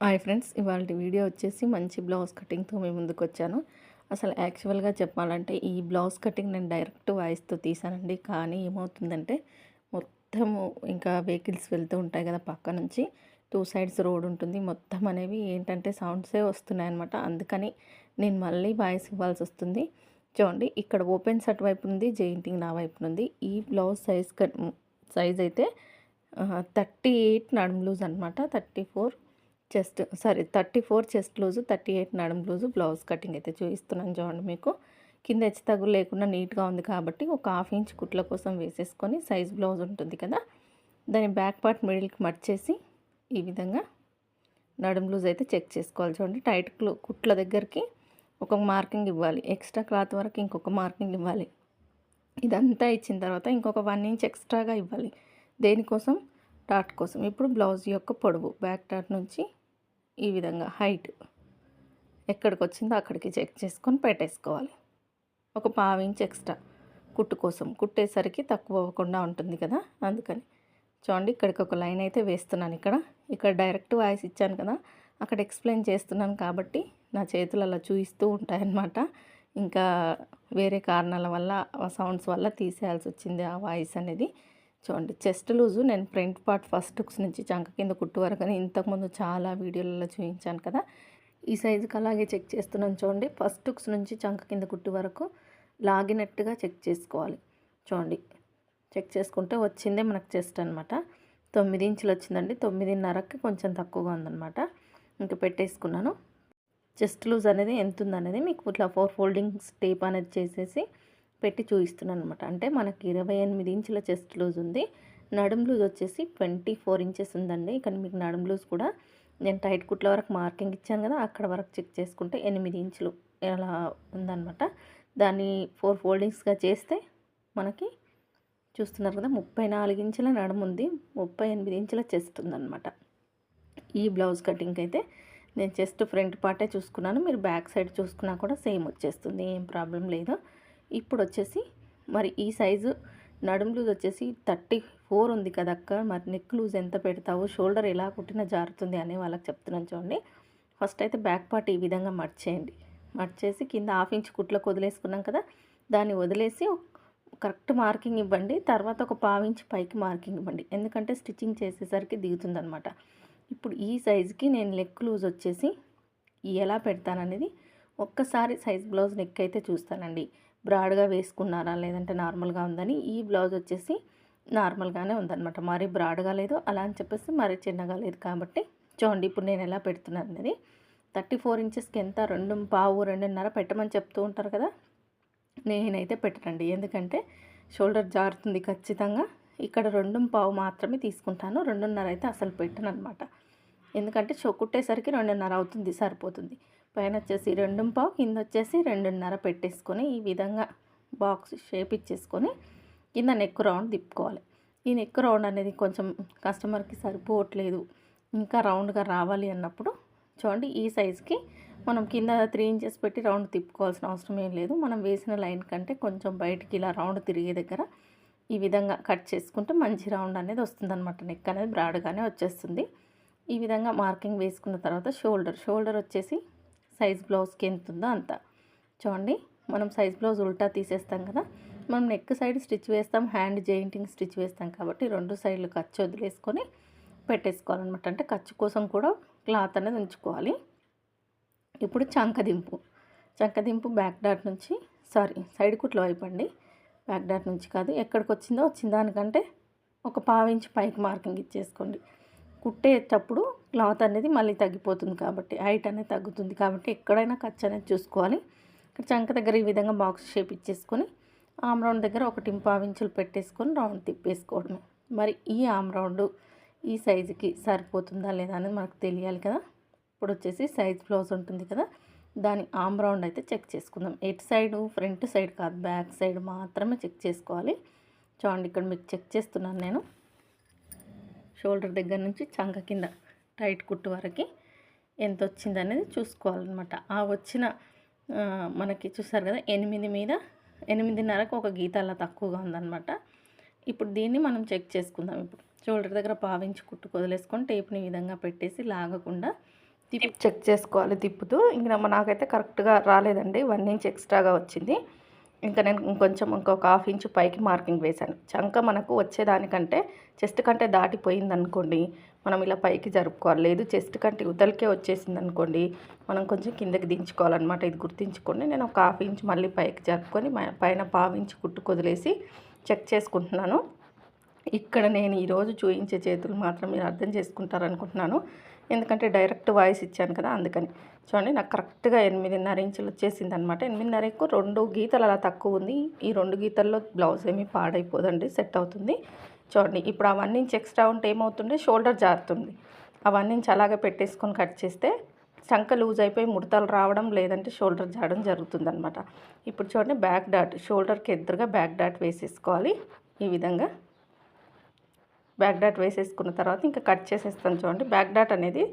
Hi friends, ఇవాల్టి video వచ్చేసి మంచి బ్లౌజ్ కటింగ్తో మీ ముందుకు వచ్చాను. అసలు యాక్చువల్గా చెప్పాలంటే ఈ బ్లౌజ్ కటింగ్ నేను డైరెక్ట్ వాయిస్తో తీసానండి. కానీ ఏమవుతుందంటే మొత్తము ఇంకా వెహికల్స్ వెళ్తూ ఉంటాయి కదా, పక్క నుంచి 2 సైడ్స్ రోడ్ ఉంటుంది. మొత్తం అనేవి ఏంటంటే సౌండ్సే వస్తున్నాయి అనమాట. అందుకని నేను మళ్ళీ వాయిస్ ఇవ్వాల్సి వస్తుంది. చూడండి, ఇక్కడ ఓపెన్స్ అటువైపు ఉంది, జెయింటింగ్ నా వైపు ఉంది. ఈ బ్లౌజ్ సైజ్ అయితే 38 నడుము లూజ్ అనమాట. 34 చెస్ట్ లూజు, 38 నడుము లూజు బ్లౌజ్ కటింగ్ అయితే చూపిస్తున్నాను. చూడండి, మీకు కింద హెచ్చు తగ్గులు లేకుండా నీట్గా ఉంది కాబట్టి ఒక 1/2 ఇంచ్ కుట్ల కోసం వేసేసుకొని సైజ్ బ్లౌజ్ ఉంటుంది కదా, దాని బ్యాక్ పార్ట్ మిడిల్కి మర్చేసి ఈ విధంగా నడుము లూజ్ అయితే చెక్ చేసుకోవాలి. చూడండి, టైట్ కుట్ల దగ్గరికి ఒక మార్కింగ్ ఇవ్వాలి, ఎక్స్ట్రా క్లాత్ వరకు ఇంకొక మార్కింగ్ ఇవ్వాలి. ఇదంతా ఇచ్చిన తర్వాత ఇంకొక 1 ఇంచ్ ఎక్స్ట్రాగా ఇవ్వాలి. దేనికోసం? డాట్ కోసం. ఇప్పుడు బ్లౌజ్ యొక్క పొడవు బ్యాక్ డాట్ నుంచి ఈ విధంగా హైట్ ఎక్కడికి వచ్చిందో అక్కడికి చెక్ చేసుకొని పెట్టేసుకోవాలి. ఒక 1/2 ఇంచ్ ఎక్స్ట్రా కుట్టు కోసం, కుట్టేసరికి తక్కువ అవ్వకుండా ఉంటుంది కదా, అందుకని. చూడండి, ఇక్కడికి ఒక లైన్ అయితే వేస్తున్నాను. ఇక్కడ డైరెక్ట్ వాయిస్ ఇచ్చాను కదా, అక్కడ ఎక్స్ప్లెయిన్ చేస్తున్నాను కాబట్టి నా చేతులు అలా చూపిస్తూ ఉంటాయన్నమాట. ఇంకా వేరే కారణాల వల్ల సౌండ్స్ వల్ల తీసేయాల్సి వచ్చింది ఆ వాయిస్ అనేది. చూడండి, చెస్ట్ లూజు నేను ఫ్రంట్ పార్ట్ ఫస్ట్ హుక్స్ నుంచి చంక కింద కుట్టు వరకు అని ఇంతకుముందు చాలా వీడియోలలో చూపించాను కదా, ఈ సైజుకి అలాగే చెక్ చేస్తున్నాను. చూడండి, ఫస్ట్ హుక్స్ నుంచి చంక కింద కుట్టు వరకు లాగినట్టుగా చెక్ చేసుకోవాలి. చూడండి, చెక్ చేసుకుంటే వచ్చిందే మనకు చెస్ట్ అనమాట. 9 ఇంచులు వచ్చిందండి. 9.5కి కొంచెం తక్కువగా ఉందన్నమాట. ఇంకా పెట్టేసుకున్నాను. చెస్ట్ లూజ్ అనేది ఎంత ఉందనేది మీకు ఇట్లా 4 ఫోల్డింగ్స్ టేప్ అనేది చేసేసి పెట్టి చూపిస్తున్నాను అనమాట. అంటే మనకి 28 ఇంచుల చెస్ట్ లూజ్ ఉంది. నడుము లూజ్ వచ్చేసి 24 ఇంచెస్ ఉందండి. ఇక్కడ మీకు నడుము లూజ్ కూడా నేను టైట్ కుట్ల వరకు మార్కింగ్ ఇచ్చాను కదా, అక్కడ వరకు చెక్ చేసుకుంటే 8 ఇంచులు అలా ఉందన్నమాట. దాన్ని 4 ఫోల్డింగ్స్గా చేస్తే మనకి చూస్తున్నారు కదా, 34 ఇంచుల నడుము ఉంది, 38 ఇంచుల చెస్ట్ ఉందన్నమాట. ఈ బ్లౌజ్ కటింగ్ అయితే నేను చెస్ట్ ఫ్రంట్ పార్టే చూసుకున్నాను. మీరు బ్యాక్ సైడ్ చూసుకున్నా కూడా సేమ్ వచ్చేస్తుంది, ఏం ప్రాబ్లం లేదు. ఇప్పుడు వచ్చేసి మరి ఈ సైజు నడుము లూజ్ వచ్చేసి 34 ఉంది కదక్క, మరి నెక్ లూజ్ ఎంత పెడతావు, షోల్డర్ ఎలా కుట్టినా జారుతుంది అనే వాళ్ళకి చెప్తున్నాను. చూడండి, ఫస్ట్ అయితే బ్యాక్ పార్ట్ ఈ విధంగా మర్చేయండి. మర్చేసి కింద 1/2 ఇంచ్ కుట్లకు వదిలేసుకున్నాం కదా, దాన్ని వదిలేసి కరెక్ట్ మార్కింగ్ ఇవ్వండి. తర్వాత ఒక 1/2 ఇంచ్ పైకి మార్కింగ్ ఇవ్వండి, ఎందుకంటే స్టిచ్చింగ్ చేసేసరికి దిగుతుందనమాట. ఇప్పుడు ఈ సైజుకి నేను నెక్ లూజ్ వచ్చేసి ఎలా పెడతాననేది ఒక్కసారి సైజ్ బ్లౌజ్ నెక్ అయితే చూస్తానండి. బ్రాడ్గా వేసుకున్నారా లేదంటే నార్మల్గా ఉందని. ఈ బ్లౌజ్ వచ్చేసి నార్మల్గానే ఉందన్నమాట, మరీ బ్రాడ్గా లేదు, అలా అని చెప్పేసి మరీ చిన్నగా లేదు. కాబట్టి చూడండి, ఇప్పుడు నేను ఎలా పెడుతున్నాను అనేది. 34 ఇంచెస్కి ఎంత 2.5 2.5 పెట్టమని చెప్తూ ఉంటారు కదా, నేనైతే పెట్టనండి, ఎందుకంటే షోల్డర్ జారుతుంది ఖచ్చితంగా. ఇక్కడ 2.5 మాత్రమే తీసుకుంటాను, 2.5 అయితే అసలు పెట్టను అనమాట. ఎందుకంటే కుట్టేసరికి 2.5 అవుతుంది, సరిపోతుంది. పైన వచ్చేసి 2.5, కింద వచ్చేసి 2.5 పెట్టేసుకొని ఈ విధంగా బాక్స్ షేప్ ఇచ్చేసుకొని కింద నెక్ రౌండ్ తిప్పుకోవాలి. ఈ నెక్ రౌండ్ అనేది కొంచెం కస్టమర్కి సరిపోవట్లేదు, ఇంకా రౌండ్గా రావాలి అన్నప్పుడు చూడండి, ఈ సైజుకి మనం కింద 3 ఇంచెస్ పెట్టి రౌండ్ తిప్పుకోవాల్సిన అవసరం ఏం లేదు. మనం వేసిన లైన్ కంటే కొంచెం బయటికి ఇలా రౌండ్ తిరిగే దగ్గర ఈ విధంగా కట్ చేసుకుంటే మంచి రౌండ్ అనేది వస్తుందన్నమాట. నెక్ అనేది బ్రాడ్గానే వచ్చేస్తుంది. ఈ విధంగా మార్కింగ్ వేసుకున్న తర్వాత షోల్డర్ వచ్చేసి సైజ్ బ్లౌజ్కి ఎంత ఉందో అంత. చూడండి, మనం సైజ్ బ్లౌజ్ ఉల్టా తీసేస్తాం కదా, మనం నెక్ సైడ్ స్టిచ్ వేస్తాం, హ్యాండ్ జాయింటింగ్ స్టిచ్ వేస్తాం కాబట్టి 2 సైడ్లు ఖర్చు వదిలేసుకొని పెట్టేసుకోవాలన్నమాట. అంటే ఖర్చు కోసం కూడా క్లాత్ అనేది ఉంచుకోవాలి. ఇప్పుడు చంకదింపు బ్యాక్ డాట్ నుంచి సైడ్ కుట్ల వైపు అండి, బ్యాక్ డాట్ నుంచి కాదు, ఎక్కడికి వచ్చిందో వచ్చిన దానికంటే ఒక 1/2 ఇంచ్ పైకి మార్కింగ్ ఇచ్చేసుకోండి. కుట్టేటప్పుడు క్లాత్ అనేది మళ్ళీ తగ్గిపోతుంది కాబట్టి, హైట్ అనేది తగ్గుతుంది కాబట్టి ఎక్కడైనా ఖర్చు అనేది చూసుకోవాలి. ఇక్కడ చంక దగ్గర ఈ విధంగా బాక్స్ షేప్ ఇచ్చేసుకొని ఆమ్ రౌండ్ దగ్గర 1.5 ఇంచులు పెట్టేసుకొని రౌండ్ తిప్పేసుకోవడమే. మరి ఈ ఆమ్ రౌండ్ ఈ సైజుకి సరిపోతుందా లేదా అనేది మనకు తెలియాలి కదా. ఇప్పుడు వచ్చేసి సైజ్ బ్లౌజ్ ఉంటుంది కదా, దాని ఆమ్ రౌండ్ అయితే చెక్ చేసుకుందాం. ఎటు సైడు, ఫ్రంట్ సైడ్ కాదు, బ్యాక్ సైడ్ మాత్రమే చెక్ చేసుకోవాలి. చూడండి, ఇక్కడ మీకు చెక్ చేస్తున్నాను నేను. షోల్డర్ దగ్గర నుంచి చంక కింద టైట్ కుట్టు వరకు ఎంత వచ్చిందనేది చూసుకోవాలన్నమాట. ఆ వచ్చిన మనకి చూసారు కదా, 8 మీద 8.5కు ఒక గీత అలా తక్కువగా ఉందన్నమాట. ఇప్పుడు దీన్ని మనం చెక్ చేసుకుందాం. ఇప్పుడు షోల్డర్ దగ్గర 1/2 ఇంచ్ కుట్టుకు వదిలేసుకొని టేప్ని ఈ విధంగా పెట్టేసి లాగకుండా చెక్ చేసుకోవాలి తిప్పుతూ. ఇంక నాకైతే కరెక్ట్గా రాలేదండి, 1 ఇంచ్ ఎక్స్ట్రాగా వచ్చింది. ఇంకా నేను ఇంకొక హాఫ్ ఇంచ్ పైకి మార్కింగ్ వేశాను. చంక మనకు వచ్చేదానికంటే చెస్ట్ కంటే దాటిపోయిందనుకోండి, మనం ఇలా పైకి జరుపుకోవాలి. లేదు చెస్ట్ కంటే ఉతలకే వచ్చేసిందనుకోండి, మనం కొంచెం కిందకి దించుకోవాలన్నమాట. ఇది గుర్తుంచుకోండి. నేను ఒక హాఫ్ ఇంచ్ మళ్ళీ పైకి జరుపుకొని పైన పావు ఇంచ్ కుట్టు కొదిలేసి చెక్ చేసుకుంటున్నాను. ఇక్కడ నేను ఈరోజు చూయించే చేతులు మాత్రం మీరు అర్థం చేసుకుంటారనుకుంటున్నాను, ఎందుకంటే డైరెక్ట్ వాయిస్ ఇచ్చాను కదా, అందుకని. చూడండి, నాకు కరెక్ట్గా 8.5 ఇంచులు వచ్చేసింది అనమాట. 8.5కు 2 గీతలు అలా తక్కువ ఉంది. ఈ 2 గీతల్లో బ్లౌజ్ ఏమీ పాడైపోదండి, సెట్ అవుతుంది. చూడండి, ఇప్పుడు ఆ 1 ఇంచ్ ఎక్స్ట్రా ఉంటే ఏమవుతుంది, షోల్డర్ జారుతుంది. ఆ 1 ఇంచ్ అలాగే పెట్టేసుకొని కట్ చేస్తే చంక లూజ్ అయిపోయి ముడతలు రావడం, లేదంటే షోల్డర్ జారడం జరుగుతుందనమాట. ఇప్పుడు చూడండి, బ్యాక్ డాట్ షోల్డర్కి ఎదురుగా బ్యాక్ డాట్ వేసేసుకోవాలి. ఈ విధంగా బ్యాక్ డాట్ వేసేసుకున్న తర్వాత ఇంకా కట్ చేసేస్తాను. చూడండి, బ్యాక్ డాట్ అనేది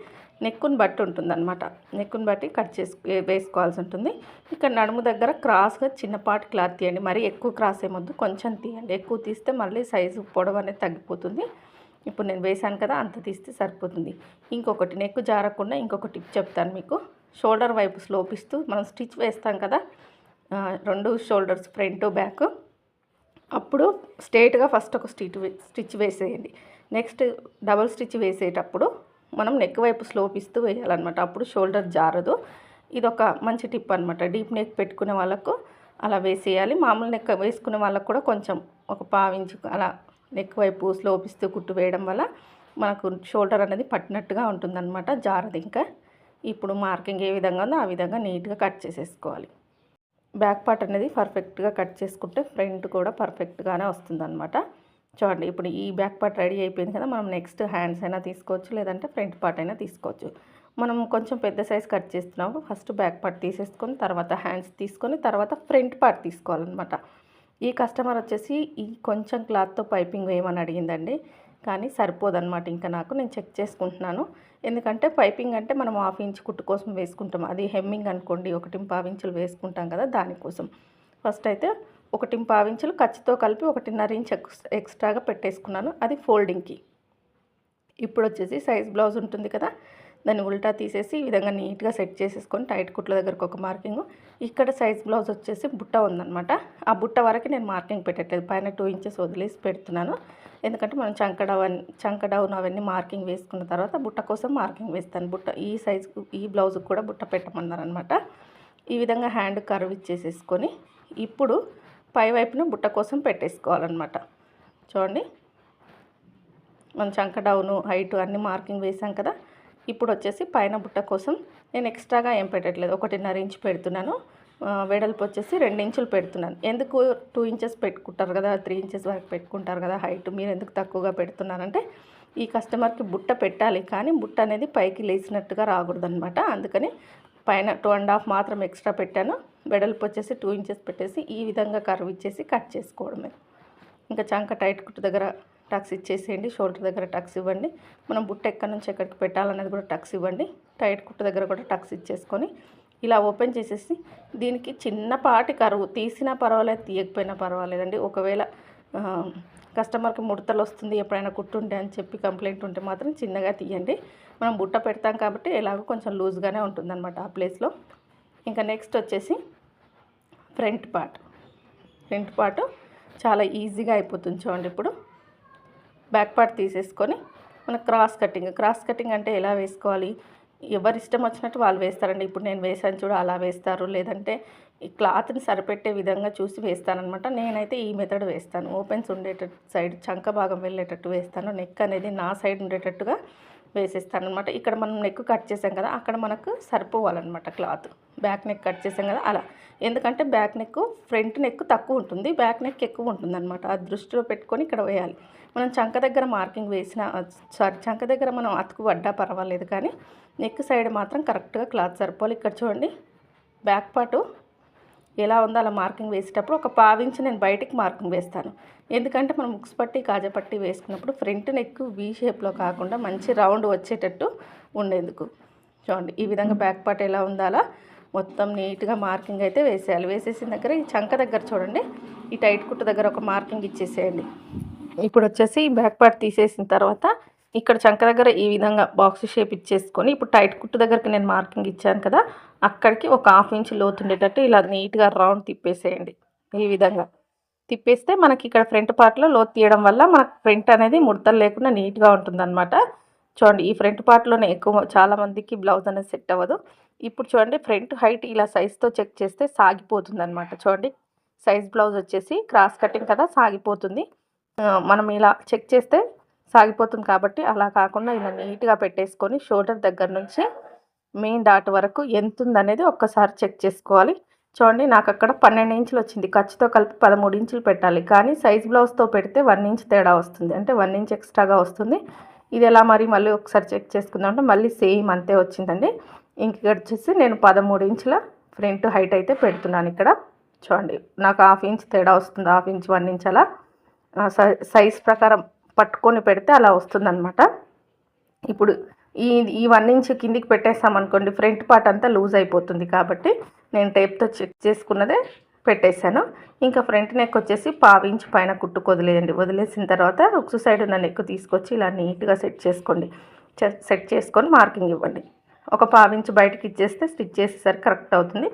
నెక్కుని బట్టి ఉంటుందన్నమాట. నెక్కుని బట్టి వేసుకోవాల్సి ఉంటుంది. ఇక్కడ నడుము దగ్గర క్రాస్గా చిన్నపాటి క్లాత్ తీయండి. మరీ ఎక్కువ క్రాస్ ఏమొద్దు, కొంచెం తీయండి. ఎక్కువ తీస్తే మళ్ళీ సైజు పొడవు అనేది తగ్గిపోతుంది. ఇప్పుడు నేను వేసాను కదా, అంత తీస్తే సరిపోతుంది. ఇంకొకటి, నెక్కు జారకుండా ఇంకొక టిప్ చెప్తాను మీకు. షోల్డర్ వైపు స్లోప్ ఇస్తూ మనం స్టిచ్ వేస్తాం కదా, 2 షోల్డర్స్ ఫ్రంట్ బ్యాక్, అప్పుడు స్ట్రైట్గా ఫస్ట్ ఒక స్టిచ్ వేసేయండి. నెక్స్ట్ డబుల్ స్టిచ్ వేసేటప్పుడు మనం నెక్ వైపు స్లోప్ ఇస్తూ వేయాలన్నమాట. అప్పుడు షోల్డర్ జారదు. ఇదొక మంచి టిప్ అనమాట. డీప్ నెక్ పెట్టుకునే వాళ్ళకు అలా వేసేయాలి. మామూలు నెక్ వేసుకునే వాళ్ళకు కూడా కొంచెం ఒక పావించు అలా నెక్ వైపు స్లోప్ ఇస్తూ కుట్టు వేయడం వల్ల మనకు షోల్డర్ అనేది పట్టినట్టుగా ఉంటుందన్నమాట, జారదు. ఇంకా ఇప్పుడు మార్కింగ్ ఏ విధంగా ఉందో ఆ విధంగా నీట్గా కట్ చేసేసుకోవాలి. బ్యాక్ పార్ట్ అనేది పర్ఫెక్ట్గా కట్ చేసుకుంటే ఫ్రంట్ కూడా పర్ఫెక్ట్గానే వస్తుందన్నమాట. చూడండి, ఇప్పుడు ఈ బ్యాక్ పార్ట్ రెడీ అయిపోయింది కదా, మనం నెక్స్ట్ హ్యాండ్స్ అయినా తీసుకోవచ్చు, లేదంటే ఫ్రంట్ పార్ట్ అయినా తీసుకోవచ్చు. మనం కొంచెం పెద్ద సైజ్ కట్ చేస్తున్నాము. ఫస్ట్ బ్యాక్ పార్ట్ తీసేసుకొని తర్వాత హ్యాండ్స్ తీసుకొని తర్వాత ఫ్రంట్ పార్ట్ తీసుకోవాలన్నమాట. ఈ కస్టమర్ వచ్చేసి ఈ కొంచెం క్లాత్తో పైపింగ్ వేయమని అడిగిందండి, కానీ సరిపోదన్నమాట. ఇంకా నేను చెక్ చేసుకుంటున్నాను. ఎందుకంటే పైపింగ్ అంటే మనం 1/2 ఇంచ్ కుట్టు కోసం వేసుకుంటాం. అది హెమ్మింగ్ అనుకోండి, 1.25 ఇంచులు వేసుకుంటాం కదా, దానికోసం. ఫస్ట్ అయితే 1.25 ఇంచులు ఖర్చుతో కలిపి 1.5 ఇంచ్ ఎక్స్ట్రాగా పెట్టేసుకున్నాను, అది ఫోల్డింగ్కి. ఇప్పుడు వచ్చేసి సైజ్ బ్లౌజ్ ఉంటుంది కదా, దాన్ని ఉల్టా తీసేసి ఈ విధంగా నీట్గా సెట్ చేసేసుకొని టైట్ కుట్ల దగ్గరకు ఒక మార్కింగ్. ఇక్కడ సైజ్ బ్లౌజ్ వచ్చేసి బుట్ట ఉందన్నమాట. ఆ బుట్ట వరకు నేను మార్కింగ్ పెట్టట్లేదు, పైన 2 ఇంచెస్ వదిలేసి పెడుతున్నాను. ఎందుకంటే మనం చంక డౌన్ అవన్నీ మార్కింగ్ వేసుకున్న తర్వాత బుట్ట కోసం మార్కింగ్ వేస్తాను. బుట్ట ఈ సైజుకు ఈ బ్లౌజ్కి కూడా బుట్ట పెట్టమన్నారనమాట. ఈ విధంగా హ్యాండ్ కర్వ్ ఇచ్చేసేసుకొని ఇప్పుడు పై వైపున బుట్ట కోసం పెట్టేసుకోవాలన్నమాట. చూడండి, మనం చంక డౌను హైట్ అన్ని మార్కింగ్ వేసాం కదా. ఇప్పుడు వచ్చేసి పైన బుట్ట కోసం నేను ఎక్స్ట్రాగా ఏం పెట్టట్లేదు, 1.5 ఇంచ్ పెడుతున్నాను. వెడల్పు వచ్చేసి 2 ఇంచులు పెడుతున్నాను. ఎందుకు 2 ఇంచెస్ పెట్టుకుంటారు కదా, 3 ఇంచెస్ వరకు పెట్టుకుంటారు కదా హైట్, మీరు ఎందుకు తక్కువగా పెడుతున్నారంటే ఈ కస్టమర్కి బుట్ట పెట్టాలి, కానీ బుట్ట అనేది పైకి లేచినట్టుగా రాకూడదనమాట. అందుకని పైన 2.5 మాత్రం ఎక్స్ట్రా పెట్టాను. వెడల్పు వచ్చేసి 2 ఇంచెస్ పెట్టేసి ఈ విధంగా కర్వ్ ఇచ్చేసి కట్ చేసుకోవడమే. ఇంకా చంక టైట్ కుట్టు దగ్గర టక్స్ ఇచ్చేసేయండి, షోల్డర్ దగ్గర టక్స్ ఇవ్వండి. మనం బుట్ట ఎక్కడి నుంచి ఎక్కడికి పెట్టాలనేది కూడా టక్స్ ఇవ్వండి. టైట్ కుట్టు దగ్గర కూడా టక్స్ ఇచ్చేసుకొని ఇలా ఓపెన్ చేసేసి దీనికి చిన్నపాటి కరువు తీసినా పర్వాలేదు, తీయకపోయినా పర్వాలేదండి. ఒకవేళ కస్టమర్కి ముడతలు వస్తుంది ఎప్పుడైనా కుట్టుంటే అని చెప్పి కంప్లైంట్ ఉంటే మాత్రం చిన్నగా తీయండి. మనం బుట్ట పెడతాం కాబట్టి ఎలాగో కొంచెం లూజ్గానే ఉంటుందన్నమాట ఆ ప్లేస్లో. ఇంకా నెక్స్ట్ వచ్చేసి ఫ్రంట్ పార్ట్ చాలా ఈజీగా అయిపోతుంది. చూడండి, ఇప్పుడు బ్యాక్ పార్ట్ తీసేసుకొని మన క్రాస్ కటింగ్ అంటే ఎలా వేసుకోవాలి, ఎవరి ఇష్టం వచ్చినట్టు వాళ్ళు వేస్తారండి. ఇప్పుడు నేను వేసాను చూడు, అలా వేస్తారు, లేదంటే ఈ క్లాత్ని సరిపెట్టే విధంగా చూసి వేస్తానమాట. నేనైతే ఈ మెథడ్ వేస్తాను. ఓపెన్స్ ఉండేటట్టు సైడ్ చంక భాగం వెళ్ళేటట్టు వేస్తాను. నెక్ అనేది నా సైడ్ ఉండేటట్టుగా వేసేస్తానమాట. ఇక్కడ మనం నెక్ కట్ చేసాం కదా, అక్కడ మనకు సరిపోవాలన్నమాట క్లాత్. బ్యాక్ నెక్ కట్ చేసాం కదా అలా. ఎందుకంటే బ్యాక్ నెక్ ఫ్రంట్ నెక్ తక్కువ ఉంటుంది, బ్యాక్ నెక్ ఎక్కువ ఉంటుందన్నమాట. ఆ దృష్టిలో పెట్టుకొని ఇక్కడ వేయాలి. మనం చంక దగ్గర మార్కింగ్ చంక దగ్గర మనం అతుకు పడ్డా పర్వాలేదు, కానీ నెక్ సైడ్ మాత్రం కరెక్ట్గా క్లాత్ సరిపోవాలి. ఇక్కడ చూడండి, బ్యాక్ పార్టు ఎలా ఉందో అలా మార్కింగ్ వేసేటప్పుడు ఒక 1/2 ఇంచ్ నేను బయటికి మార్కింగ్ వేస్తాను. ఎందుకంటే మనం ముక్స్ పట్టి కాజా పట్టి వేసుకున్నప్పుడు ఫ్రంట్ నెక్ వీ షేప్లో కాకుండా మంచి రౌండ్ వచ్చేటట్టు ఉండేందుకు. చూడండి, ఈ విధంగా బ్యాక్ పార్ట్ ఎలా ఉందో అలా మొత్తం నీట్గా మార్కింగ్ అయితే వేసేయాలి. వేసేసిన దగ్గర ఈ చంక దగ్గర చూడండి, ఈ టైట్ కుట్టు దగ్గర ఒక మార్కింగ్ ఇచ్చేసేయండి. ఇప్పుడు వచ్చేసి బ్యాక్ పార్ట్ తీసేసిన తర్వాత ఇక్కడ చంక దగ్గర ఈ విధంగా బాక్స్ షేప్ ఇచ్చేసుకొని ఇప్పుడు టైట్ కుట్టు దగ్గరికి నేను మార్కింగ్ ఇచ్చాను కదా, అక్కడికి ఒక 1/2 ఇంచ్ లోతు ఉండేటట్టు ఇలా నీట్గా రౌండ్ తిప్పేసేయండి. ఈ విధంగా తిప్పేస్తే మనకి ఇక్కడ ఫ్రంట్ పార్ట్లో లోతు తీయడం వల్ల మనకు ఫ్రంట్ అనేది ముడతలు లేకుండా నీట్గా ఉంటుందన్నమాట. చూడండి ఈ ఫ్రంట్ పార్ట్లోనే ఎక్కువ చాలామందికి బ్లౌజ్ అనేది సెట్ అవ్వదు. ఇప్పుడు చూడండి ఫ్రంట్ హైట్ ఇలా సైజ్తో చెక్ చేస్తే సాగిపోతుంది అనమాట. చూడండి సైజ్ బ్లౌజ్ వచ్చేసి క్రాస్ కటింగ్ కదా, సాగిపోతుంది. మనం ఇలా చెక్ చేస్తే సాగిపోతుంది కాబట్టి అలా కాకుండా ఇలా నీట్గా పెట్టేసుకొని షోల్డర్ దగ్గర నుంచి మెయిన్ డాట్ వరకు ఎంత ఉందనేది ఒక్కసారి చెక్ చేసుకోవాలి. చూడండి నాకు అక్కడ 12 ఇంచులు వచ్చింది. ఖర్చుతో కలిపి 13 ఇంచులు పెట్టాలి, కానీ సైజ్ బ్లౌజ్తో పెడితే 1 ఇంచ్ తేడా వస్తుంది, అంటే 1 ఇంచ్ ఎక్స్ట్రాగా వస్తుంది. ఇది ఎలా మళ్ళీ ఒకసారి చెక్ చేసుకుందాం అంటే మళ్ళీ సేమ్ అంతే వచ్చిందండి. ఇంక వచ్చేసి నేను 13 ఇంచుల ఫ్రంట్ హైట్ అయితే పెడుతున్నాను ఇక్కడ. చూడండి నాకు 1/2 ఇంచ్ తేడా వస్తుంది, 1/2 ఇంచ్ 1 ఇంచ్ అలా సైజ్ ప్రకారం పట్టుకొని పెడితే అలా వస్తుందన్నమాట. ఇప్పుడు ఈ 1 ఇంచ్ కిందికి పెట్టేసామనుకోండి ఫ్రంట్ పార్ట్ అంతా లూజ్ అయిపోతుంది, కాబట్టి నేను టేప్తో చెక్ చేసుకున్నదే పెట్టేశాను. ఇంకా ఫ్రంట్ నెక్ వచ్చేసి 1/2 ఇంచ్ పైన కుట్టుకు వదిలేయండి. వదిలేసిన తర్వాత ఉక్సు సైడ్ ఉన్న నెక్ తీసుకొచ్చి ఇలా నీట్గా సెట్ చేసుకోండి. సెట్ చేసుకొని మార్కింగ్ ఇవ్వండి. ఒక 1/2 ఇంచ్ బయటకి ఇచ్చేస్తే స్టిచ్ చేసేసరికి కరెక్ట్ అవుతుంది.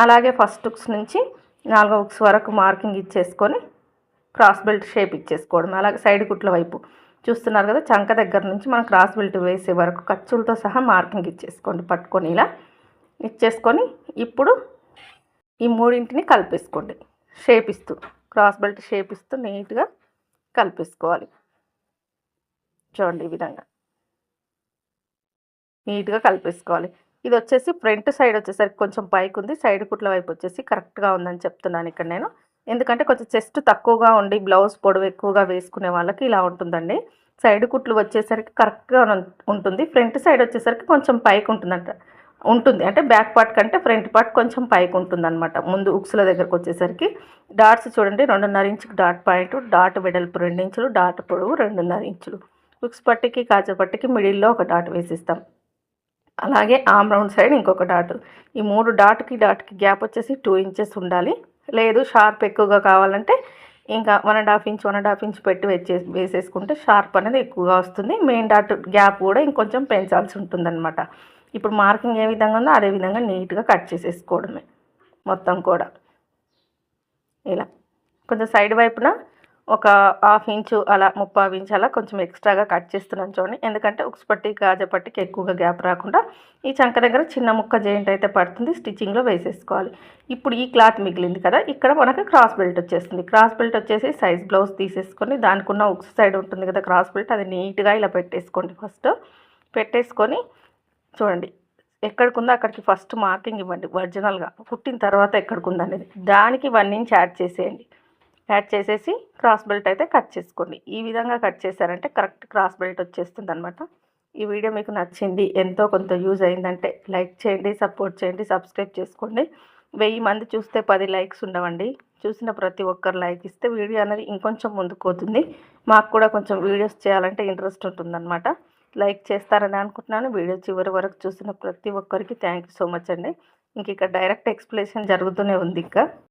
అలాగే ఫస్ట్ ఉక్స్ నుంచి 4వ ఉక్స్ వరకు మార్కింగ్ ఇచ్చేసుకొని క్రాస్ బెల్ట్ షేప్ ఇచ్చేసుకోవడం. అలాగే సైడ్ కుట్ల వైపు చూస్తున్నారు కదా, చంక దగ్గర నుంచి మనం క్రాస్ బెల్ట్ వేసే వరకు ఖర్చులతో సహా మార్కింగ్ ఇచ్చేసుకోండి. పట్టుకొని ఇలా ఇచ్చేసుకొని ఇప్పుడు ఈ మూడింటిని కలిపేసుకోండి. షేప్ ఇస్తూ క్రాస్ బెల్ట్ షేప్ ఇస్తూ నీట్గా కలిపేసుకోవాలి. చూడండి ఈ విధంగా నీట్గా కలిపేసుకోవాలి. ఇది వచ్చేసి ఫ్రంట్ సైడ్ వచ్చేసరికి కొంచెం పైకి ఉంది, సైడ్ కుట్ల వైపు వచ్చేసి కరెక్ట్గా ఉందని చెప్తున్నాను ఇక్కడ నేను. ఎందుకంటే కొంచెం చెస్ట్ తక్కువగా ఉండి బ్లౌజ్ పొడవు ఎక్కువగా వేసుకునే వాళ్ళకి ఇలా ఉంటుందండి. సైడ్ కుట్లు వచ్చేసరికి కరెక్ట్గా ఉంటుంది, ఫ్రంట్ సైడ్ వచ్చేసరికి కొంచెం పైకి ఉంటుంది, అంటే బ్యాక్ పార్ట్ కంటే ఫ్రంట్ పార్ట్ కొంచెం పైకి ఉంటుంది అనమాట. ముందు ఉక్సుల దగ్గరకు వచ్చేసరికి డాట్స్ చూడండి 2.5 ఇంచుకి డాట్ పాయింట్, డాట్ వెడల్పు 2 ఇంచులు, డాట్ పొడవు 2.5 ఇంచులు. ఉక్స్ పట్టికి కాజా పట్టికి మిడిల్లో ఒక డాట్ వేసిస్తాం. అలాగే ఆమ్ రౌండ్ సైడ్ ఇంకొక డాట్. ఈ 3 డాట్కి గ్యాప్ వచ్చేసి 2 ఇంచెస్ ఉండాలి. లేదు షార్ప్ ఎక్కువగా కావాలంటే ఇంకా 1.5 ఇంచ్ పెట్టి వేసేసుకుంటే షార్ప్ అనేది ఎక్కువగా వస్తుంది. మెయిన్ డాట్ గ్యాప్ కూడా ఇంకొంచెం పెంచాల్సి ఉంటుందన్నమాట. ఇప్పుడు మార్కింగ్ ఏ విధంగా ఉందో అదే విధంగా నీట్గా కట్ చేసేసుకోవడమే మొత్తం కూడా. ఇలా కొంచెం సైడ్ వైపున ఒక 1/2 ఇంచు అలా 3/4 ఇంచ్ అలా కొంచెం ఎక్స్ట్రాగా కట్ చేస్తున్నాను చూడండి. ఎందుకంటే ఉక్స్ పట్టి కాజా పట్టికి ఎక్కువగా గ్యాప్ రాకుండా ఈ చంక దగ్గర చిన్న ముక్క జాయింట్ అయితే పడుతుంది, స్టిచ్చింగ్లో వేసేసుకోవాలి. ఇప్పుడు ఈ క్లాత్ మిగిలింది కదా, ఇక్కడ మనకు క్రాస్ బెల్ట్ వచ్చేస్తుంది. క్రాస్ బెల్ట్ వచ్చేసి సైజ్ బ్లౌజ్ తీసేసుకొని దానికి ఉన్న ఉక్స్ సైడ్ ఉంటుంది కదా క్రాస్ బెల్ట్, అది నీట్గా ఇలా పెట్టేసుకోండి. ఫస్ట్ పెట్టేసుకొని చూడండి ఎక్కడికి ఉందో అక్కడికి ఫస్ట్ మార్కింగ్ ఇవ్వండి. ఒరిజినల్గా పుట్టిన తర్వాత ఎక్కడికి ఉందనేది దానికి 1 ఇంచ్ యాడ్ చేసేయండి. యాడ్ చేసేసి క్రాస్ బెల్ట్ అయితే కట్ చేసుకోండి. ఈ విధంగా కట్ చేశారంటే కరెక్ట్ క్రాస్ బెల్ట్ వచ్చేస్తుంది అనమాట. ఈ వీడియో మీకు నచ్చింది, ఎంతో కొంత యూజ్ అయిందంటే లైక్ చేయండి, సపోర్ట్ చేయండి, సబ్స్క్రైబ్ చేసుకోండి. 1000 మంది చూస్తే 10 లైక్స్ ఉండవండి. చూసిన ప్రతి ఒక్కరు లైక్ ఇస్తే వీడియో అనేది ఇంకొంచెం ముందుకు పోతుంది. మాకు కూడా కొంచెం వీడియోస్ చేయాలంటే ఇంట్రెస్ట్ ఉంటుందన్నమాట. లైక్ చేస్తారని అనుకుంటున్నాను. వీడియో చివరి వరకు చూసిన ప్రతి ఒక్కరికి థ్యాంక్ యూ సో మచ్ అండి. ఇంక ఇక్కడ డైరెక్ట్ ఎక్స్ప్లెనేషన్ జరుగుతూనే ఉంది ఇంకా.